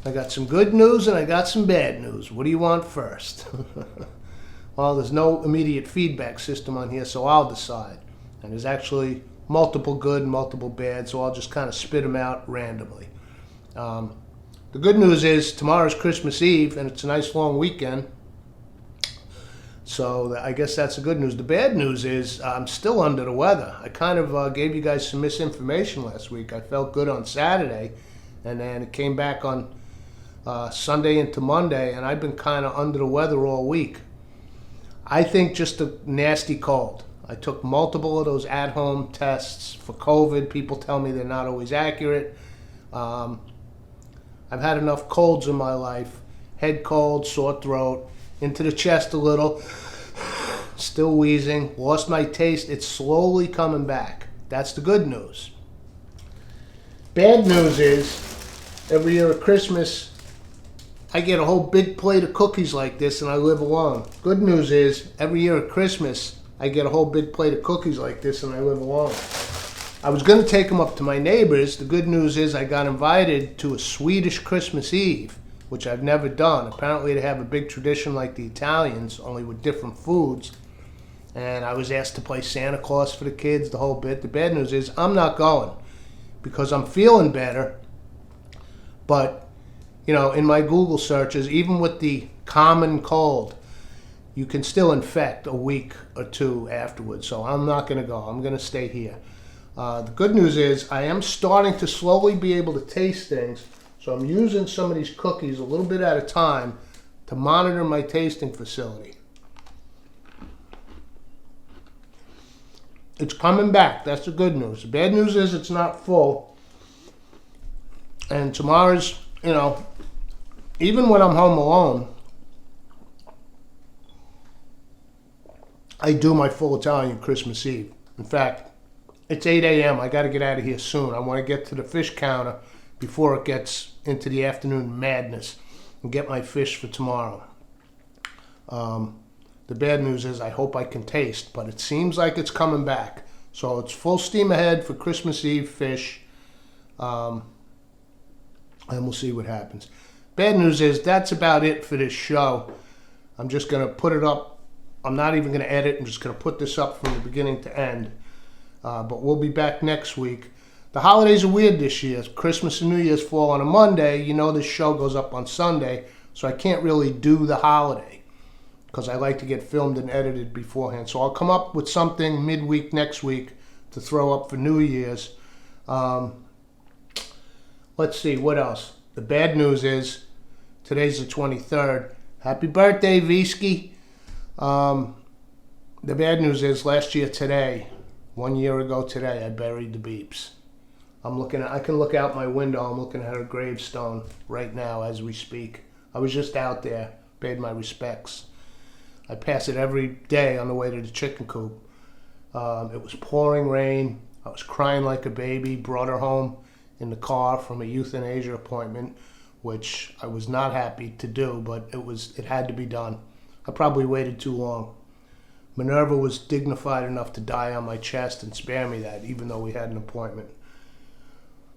I got some good news and I got some bad news. What do you want first? Well, there's no immediate feedback system on here, so I'll decide. And there's actually multiple good and multiple bad, so I'll just kind of spit them out randomly. The good news is tomorrow's Christmas Eve, and it's a nice long weekend. So I guess that's the good news. The bad news is I'm still under the weather. I kind of gave you guys some misinformation last week. I felt good on Saturday, and then it came back on Sunday into Monday, and I've been kind of under the weather all week. I think just a nasty cold. I took multiple of those at-home tests for COVID. People tell me they're not always accurate. I've had enough colds in my life. Head cold, sore throat, into the chest a little, still wheezing, lost my taste. It's slowly coming back. That's the good news. Bad news is, every year at Christmas, I get a whole big plate of cookies like this and I live alone. Good news is, every year at Christmas, I get a whole big plate of cookies like this and I live alone. I was going to take them up to my neighbors. The good news is I got invited to a Swedish Christmas Eve, which I've never done. Apparently they have a big tradition like the Italians, only with different foods. And I was asked to play Santa Claus for the kids, the whole bit. The bad news is I'm not going because I'm feeling better. But, you know, in my Google searches, even with the common cold, you can still infect a week or two afterwards. So I'm not going to go. I'm going to stay here. The good news is I am starting to slowly be able to taste things. So I'm using some of these cookies a little bit at a time to monitor my tasting facility. It's coming back. That's the good news. The bad news is it's not full. And tomorrow's, you know, even when I'm home alone, I do my full Italian Christmas Eve. In fact, it's 8 a.m. I got to get out of here soon. I want to get to the fish counter before it gets into the afternoon madness and get my fish for tomorrow. The bad news is I hope I can taste, but it seems like it's coming back. So it's full steam ahead for Christmas Eve fish, and we'll see what happens. Bad news is that's about it for this show. I'm just going to put it up. I'm not even going to edit. I'm just going to put this up from the beginning to end. But we'll be back next week. The holidays are weird this year. Christmas and New Year's fall on a Monday. You know this show goes up on Sunday, so I can't really do the holiday because I like to get filmed and edited beforehand. So I'll come up with something midweek next week to throw up for New Year's. Let's see, what else? The bad news is today's the 23rd. Happy birthday, Visky. The bad news is last year today, 1 year ago today, I buried the beeps. I can look out my window. I'm looking at her gravestone right now as we speak. I was just out there, paid my respects. I pass it every day on the way to the chicken coop. It was pouring rain. I was crying like a baby. Brought her home in the car from a euthanasia appointment, which I was not happy to do, but it had to be done. I probably waited too long. Minerva was dignified enough to die on my chest and spare me that, even though we had an appointment.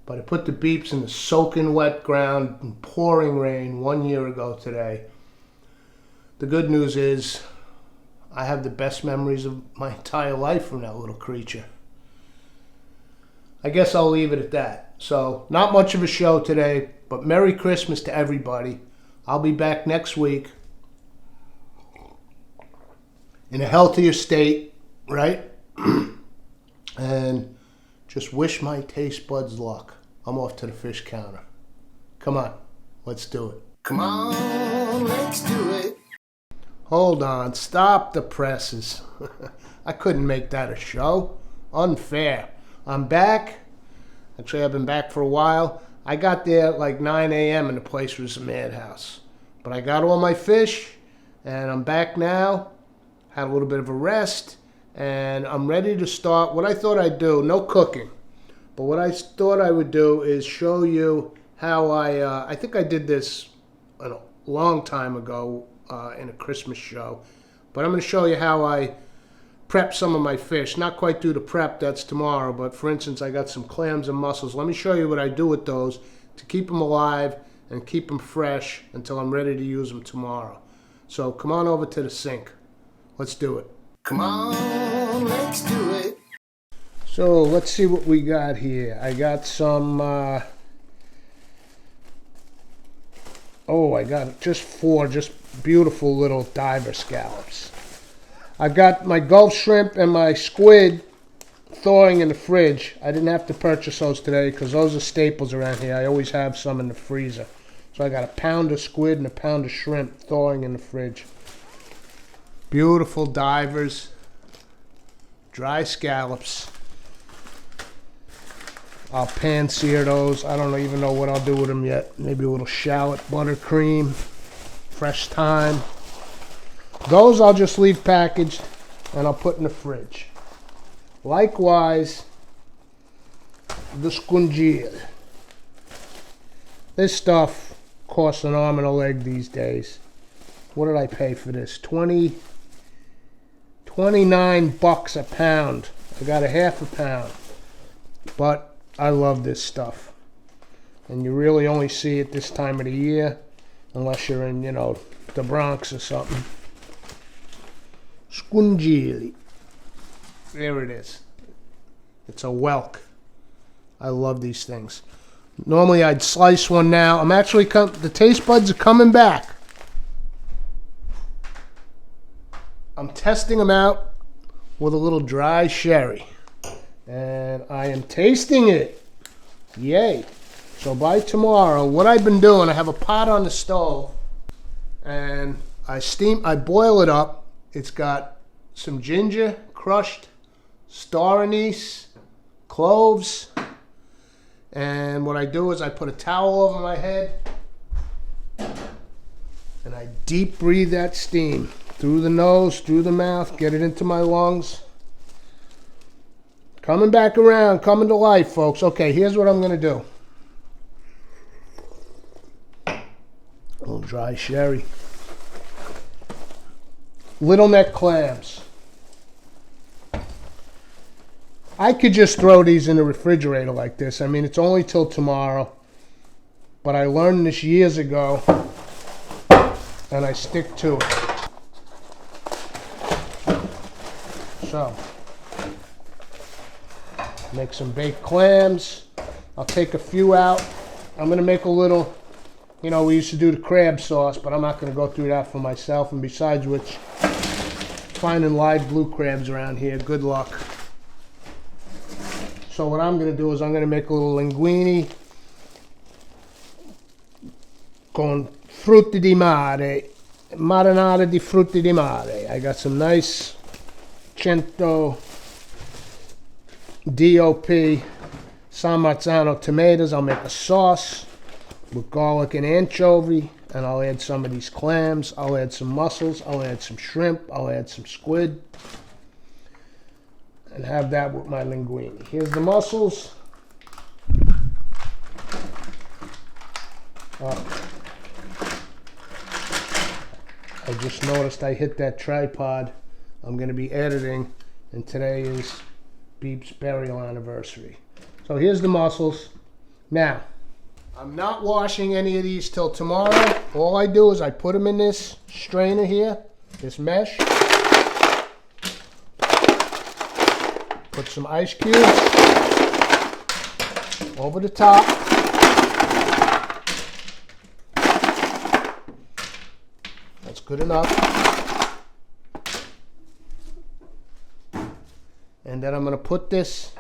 But I put the beeps in the soaking wet ground and pouring rain 1 year ago today. The good news is I have the best memories of my entire life from that little creature. I guess I'll leave it at that. So, not much of a show today, but Merry Christmas to everybody. I'll be back next week in a healthier state, right? And just wish my taste buds luck. I'm off to the fish counter. Come on, let's do it. Come on, let's do it. Hold on, stop the presses. I couldn't make that a show. Unfair. I'm back. Actually, I've been back for a while. I got there at like 9 a.m. and the place was a madhouse. But I got all my fish, and I'm back now. Had a little bit of a rest, and I'm ready to start. What I thought I'd do, no cooking, but what I thought I would do is show you how I think I did this a long time ago in a Christmas show, but I'm going to show you how I prep some of my fish. Not quite do the prep, that's tomorrow, but for instance, I got some clams and mussels. Let me show you what I do with those to keep them alive and keep them fresh until I'm ready to use them tomorrow. So come on over to the sink. Let's do it. Come on, let's do it. So let's see what we got here. I got some, I got just 4 beautiful little diver scallops. I've got my Gulf shrimp and my squid thawing in the fridge. I didn't have to purchase those today because those are staples around here. I always have some in the freezer. So I got a pound of squid and a pound of shrimp thawing in the fridge. Beautiful divers, dry scallops. I'll pan sear those. I don't even know what I'll do with them yet. Maybe a little shallot buttercream, fresh thyme. Those I'll just leave packaged and I'll put in the fridge. Likewise, the scungile. This stuff costs an arm and a leg these days. What did I pay for this? 29 bucks a pound. I got a half a pound. But I love this stuff. And you really only see it this time of the year unless you're in, the Bronx or something. Scungile. There it is. It's a whelk. I love these things. Normally I'd slice one now. I'm actually the taste buds are coming back. I'm testing them out with a little dry sherry. And I am tasting it. Yay. So by tomorrow, what I've been doing, I have a pot on the stove and I boil it up. It's got some ginger crushed, star anise, cloves, and what I do is I put a towel over my head and I deep breathe that steam through the nose, through the mouth, get it into my lungs. Coming back around, coming to life, folks. Okay, here's what I'm going to do. A little dry sherry. Little neck clams. I could just throw these in the refrigerator like this. I mean, it's only till tomorrow. But I learned this years ago, and I stick to it. So, make some baked clams. I'll take a few out. I'm going to make a little, we used to do the crab sauce, but I'm not going to go through that for myself. And besides which, finding live blue crabs around here, good luck. So what I'm going to do is I'm going to make a little linguine con frutti di mare, marinara di frutti di mare. I got some nice 100 DOP San Marzano tomatoes. I'll make a sauce with garlic and anchovy, and I'll add some of these clams. I'll add some mussels. I'll add some shrimp. I'll add some squid. And have that with my linguine. Here's the mussels. I just noticed I hit that tripod. I'm going to be editing, and today is Beep's burial anniversary. So here's the mussels. Now, I'm not washing any of these till tomorrow. All I do is I put them in this strainer here, this mesh. Put some ice cubes over the top. That's good enough. And then I'm going to put this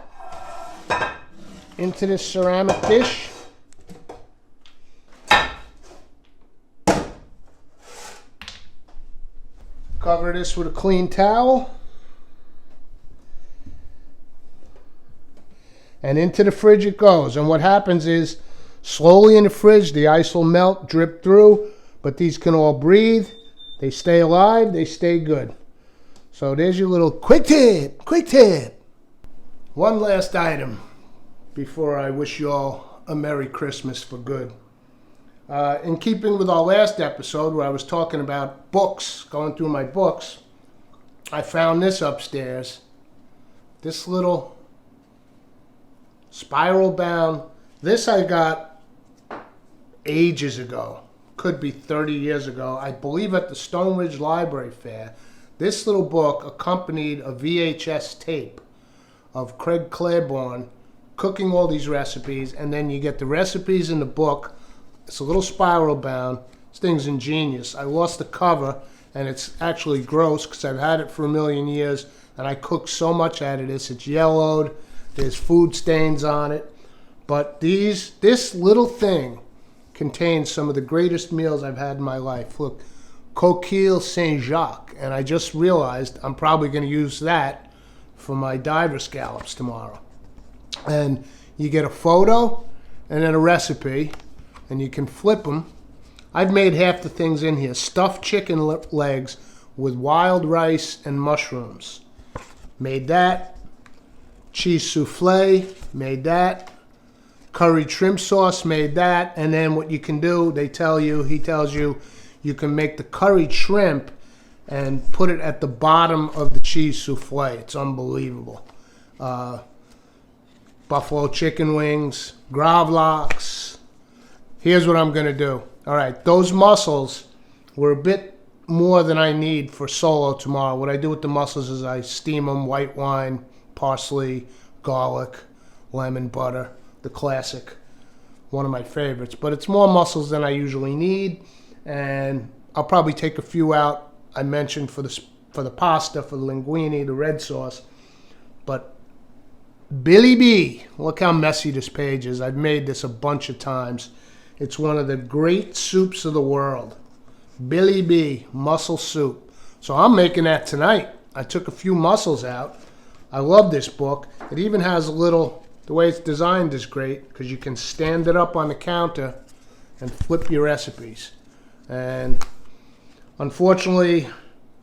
into this ceramic dish. Cover this with a clean towel. And into the fridge it goes. And what happens is, slowly in the fridge, the ice will melt, drip through, but these can all breathe. They stay alive, they stay good. So there's your little quick tip. One last item before I wish you all a Merry Christmas for good. In keeping with our last episode where I was talking about books, going through my books, I found this upstairs. This little spiral bound. This I got ages ago, could be 30 years ago, I believe at the Stone Ridge Library Fair. This little book accompanied a VHS tape of Craig Claiborne cooking all these recipes, and then you get the recipes in the book. It's a little spiral bound. This thing's ingenious. I lost the cover, and it's actually gross because I've had it for a million years, and I cook so much out of this. It's yellowed. There's food stains on it. But this little thing contains some of the greatest meals I've had in my life. Look, Coquille Saint-Jacques, and I just realized I'm probably going to use that for my diver scallops tomorrow. And you get a photo and then a recipe, and you can flip them. I've made half the things in here. Stuffed chicken legs with wild rice and mushrooms. Made that. Cheese souffle. Made that. Curry shrimp sauce. Made that. And then what you can do, he tells you, you can make the curried shrimp and put it at the bottom of the cheese souffle. It's unbelievable. Buffalo chicken wings, gravlax. Here's what I'm going to do. All right, those mussels were a bit more than I need for solo tomorrow. What I do with the mussels is I steam them, white wine, parsley, garlic, lemon, butter, the classic, one of my favorites. But it's more mussels than I usually need, and I'll probably take a few out. I mentioned for the pasta, for the linguine, the red sauce. But Billy B, look how messy this page is. I've made this a bunch of times. It's one of the great soups of the world. Billy B, mussel soup. So I'm making that tonight. I took a few mussels out. I love this book. It even has a little, the way it's designed is great because you can stand it up on the counter and flip your recipes. And unfortunately,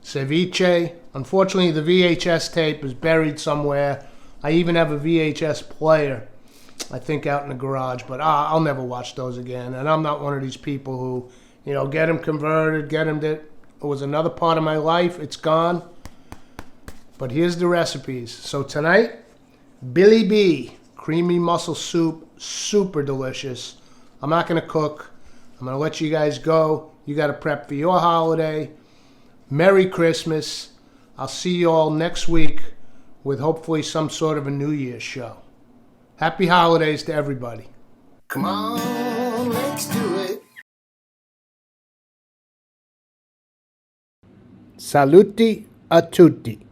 ceviche. Unfortunately, the VHS tape is buried somewhere. I even have a VHS player, I think, out in the garage. But I'll never watch those again. And I'm not one of these people who, get them converted, get them that it was another part of my life. It's gone. But here's the recipes. So tonight, Billy B, creamy mussel soup, super delicious. I'm not going to cook. I'm going to let you guys go. You got to prep for your holiday. Merry Christmas. I'll see you all next week with hopefully some sort of a New Year's show. Happy holidays to everybody. Come on, let's do it. Saluti a tutti.